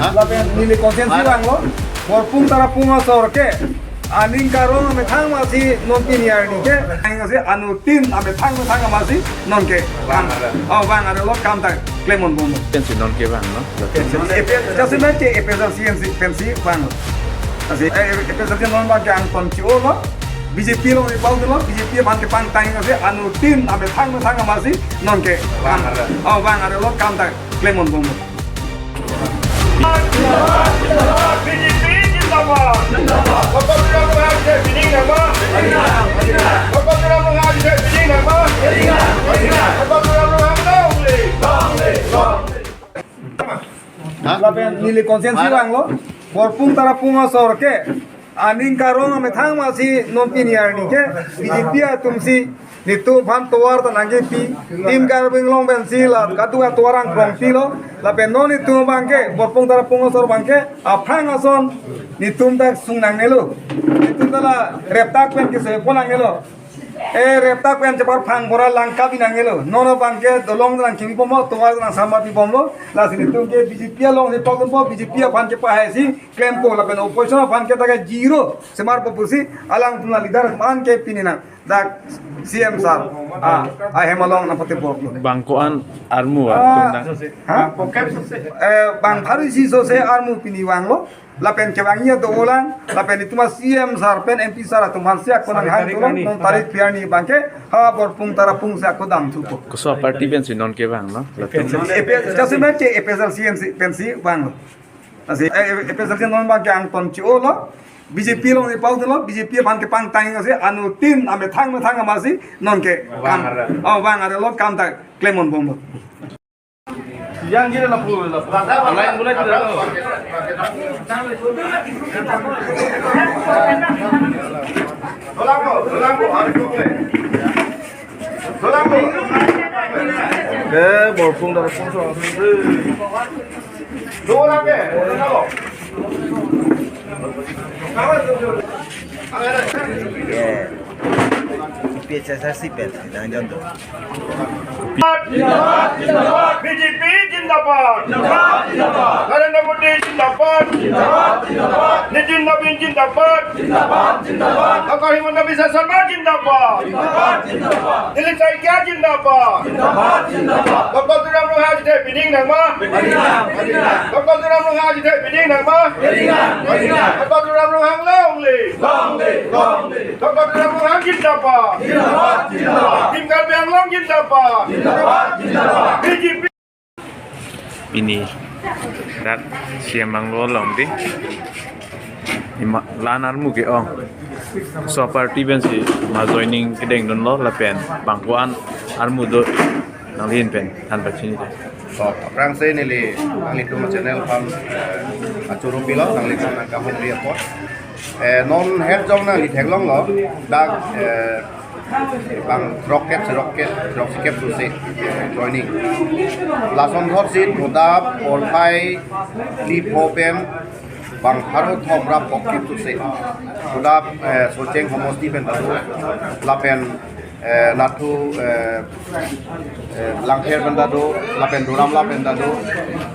lapen nili konsensi bang lo borpung tara punga sorke aning karong ame thang masih non tin yar ni ke ang ase anu tin ame thang masih non ke bang bang ada lo kam tak klemon bom pensi non ke bang no jadi nanti episode pensi bang asi episode non bang yang konci lo BJP lo ni bau lo BJP ban ke pang tang ase anu tin ame thang masih non ke bang ada lo kam tak klemon bom BJP जिंदाबाद Bapak sudah menghadir sini nama Bapak sudah menghadir sini nama Bapak sudah menghadir lapen nili konsensi bang lo borpung tara punga sorke aning karong ame thang masih non tin yar ni ke BJP tumsi nitu phan tuar ta nange pi tim kar binglong ben sila kadua tuarang krong tilo lapen non nitu bangke borpung tara punga sor bangke aphang ason nitum tak sung nang nelo nitum tala reptak pen ke se polang nelo reptak pen cepar phang bora langka binang nelo nono bangke dolong nang kimi pomo tuar nang samati pomlo la nitum ke BJP long ni pokon po BJP phan ke pa si claim ko lapen opposition phan ke taga zero semar popusi alang tuna leader man ke pinina dak CM sar hemalong na pati poklo bangkoan armu tundang bang Farisi so se armu pini wanglo lapen kewangia do ulang lapen itu mas CM sar pen MP sar atau mansia konang hang tulong non tarik piani bangke ha borpung tara pung sa ko dam tuko kuso parti pensi non ke bang no jadi nanti episode CM pensi bang asi episode non bang yang konci lo BJP lo ni pau lo BJP ban ke pang tang ase anu tin ame thang masih non ke bang ada lo kam tak klemon bom yang gila lampu lain mulai tidak Tolong harus borpung tara pung so Tolong BJP जिंदाबाद नरेंद्र मोदी जिंदाबाद नितिन नवीन जिंदाबाद डॉक्टर हिमंत बिस्वा शर्मा जिंदाबाद दिलीप सैकिया जिंदाबाद डॉक्टर तुराम लोहाजी बिनिंग नगमा डॉक्टर तुराम लोहाजी बिनिंग नगमा डॉक्टर तुराम लोहांग लोंगले डॉक्टर तुराम लोहांग जिंदाबाद टीम करबियांग लोंग जिंदाबाद BJP ini dak siam bang lo long di lan armu ke ong so parti pensi ma joining kedeng don lo lapen bangkuan armu do nang lin pen tan bachini de Rang saya nili nang itu channel pam acurung pilo nang litu nang kampung report non head jong nang litheng long lo dak bang rocket tu se joining lason thor sit mudap or phai li phopen bang haro thom rap pocket tu se mudap socheng homosti pen ta lapen natu langher benda do lapen duram lapen da do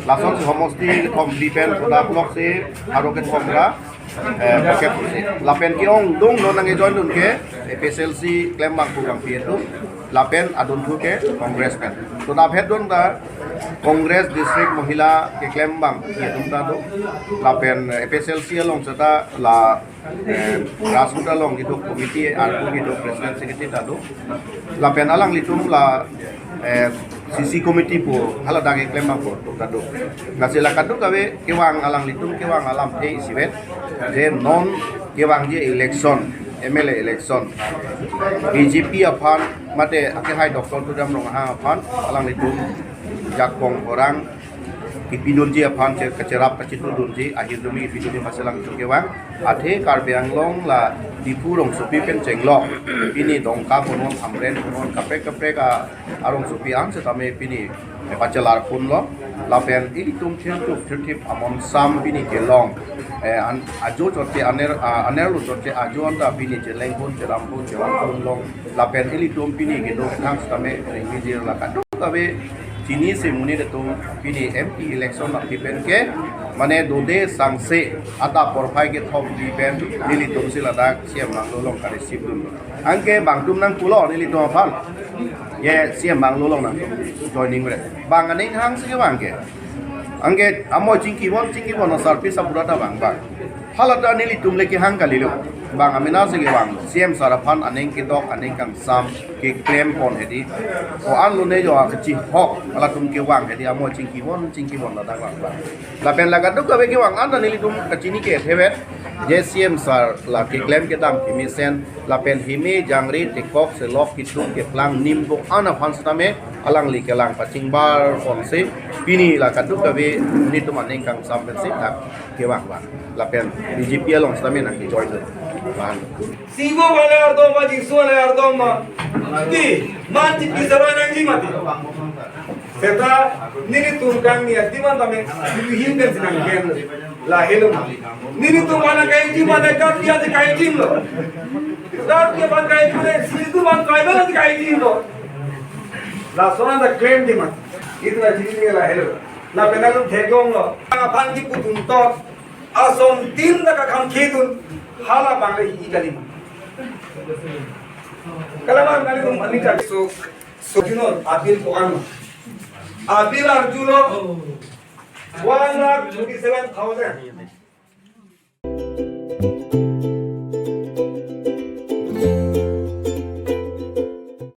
lason homosti thom dipen mudap lok se haro ke thom ra paket lapen kiong dong non nang join dun ke PSLC klaim bang program pi itu lapen adun thu ke kongres pen to da phet dun da kongres district mahila ke klaim bang ye dun da do lapen PSLC along seta la grassroots along itu komite arku gitu president secretary da do lapen alang litum la CC committee po hala dage klaim bang po da do ngasila kadu kawe kewang alang litum kewang alam te isiwet je non kewang je election MLA election BJP aphan mate akhai Dr. Tudam Rongha aphan alang litum jakpong orang ipidunji aphan che kacerap kacitu dunji akhir demi ipidunji masalang kewang athe karbianglong la dipurong supi pen cenglok ini dongka punon amren punon kape ka arong supi ang setame pini pacelar pun lo lapen ini tum tip amon sam pini kelong an ajo chote aner lu chote ajo anda pini jeleng pun pun long lapen ini tum pini gitu nang setame ini dir la kadu kabe Cini semuni itu pilih MP election nak dipen ke mana dode sangse ada porfai ke top dipen nili tum silada siam mang lolong kari sip dum angke bang tum nang pulau nili tum apa ye siam mang lolong nang joining bre bang aning hang sih bang ke angke amo cingki bon no sarpi sapurata bang bang halata nili tum leki hang kali lo bang amina sih bang siam sarapan aning kitok aning kang sam ke claim pon hedi o an lu ne jo akci hok ala tum ke wang hedi amo cingki bon la dang bang la pen la gaduk ka be ke wang anda nili tum kacini ke thebet je siam sar la ke claim ke dam kimisen la pen himi jangri tikok se lok kitung ke plang nim bo ana fan stame alang li ke lang pacing bar on se pini la kaduk ka be ni tum aning kang sam ben se tak ke wang bang la pen BJP along stame nang ki join bang Sigo wale ardom ma jingsu wale ardom ma di manti kisaro nang mati seta nini tum kang ni ati man tame him den sinang gen la helo nini tum mana kai ji mana ka dia de kai ji lo dar ke ban kai ji sidu ban kai ba de kai ji lo la sona da claim di mati itu la ji ni la helo la penalum thegong lo pan ki putun to asom tin da ka kham khitun hala bangle hi kali kalaman kali tum ani ta so juno apil ko an apil arjuno 1,27,000